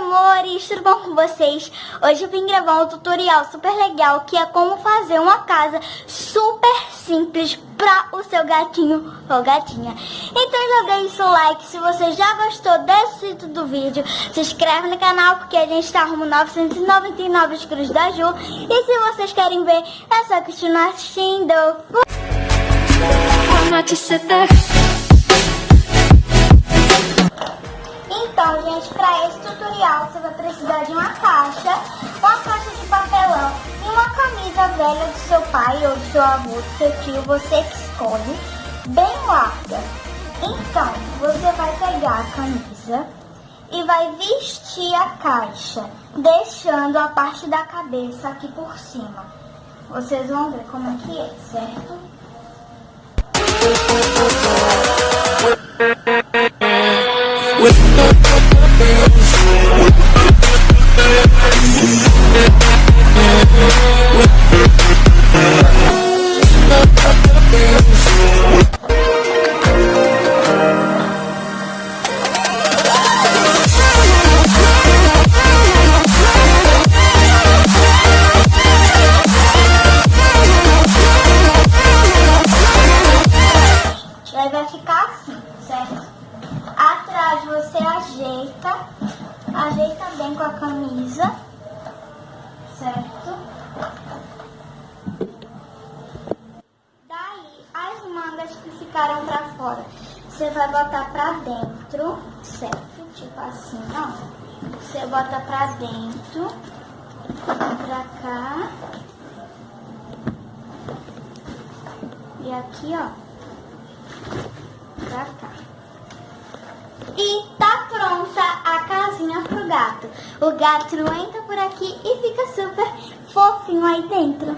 amores, tudo bom com vocês? Hoje eu vim gravar um tutorial super legal que é como fazer uma casa super simples para o seu gatinho ou gatinha. Então já deixa o like se você já gostou desse do vídeo, se inscreve no canal porque a gente está rumo 999 inscritos da Ju, e se vocês querem ver é só continuar assistindo. Então, gente, para esse tutorial você vai precisar de uma caixa de papelão e uma camisa velha do seu pai ou do seu avô, do seu tio, você que escolhe, bem larga. Então, você vai pegar a camisa e vai vestir a caixa, deixando a parte da cabeça aqui por cima. Vocês vão ver como é que é, certo? Aí vai ficar assim, certo? Atrás você ajeita bem com a camisa, certo? Daí, as mangas que ficaram pra fora, você vai botar pra dentro, certo? Tipo assim, ó. Você bota pra dentro, pra cá. E aqui, ó. Pra cá. E tá pronta a casinha pro gato. O gato entra por aqui e fica super fofinho aí dentro.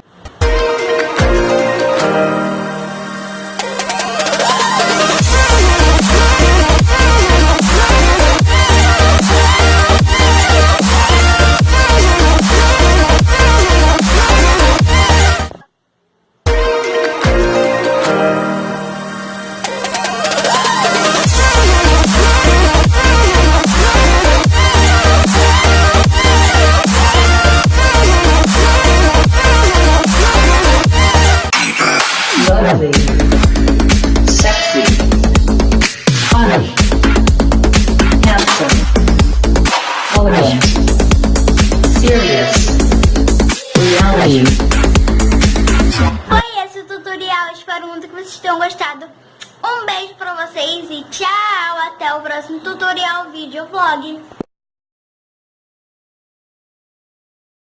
Lovely, sexy, funny, handsome, elegant, serious, reality. Foi esse o tutorial, espero muito que vocês tenham gostado. Um beijo pra vocês e tchau, até o próximo tutorial, vídeo, vlog.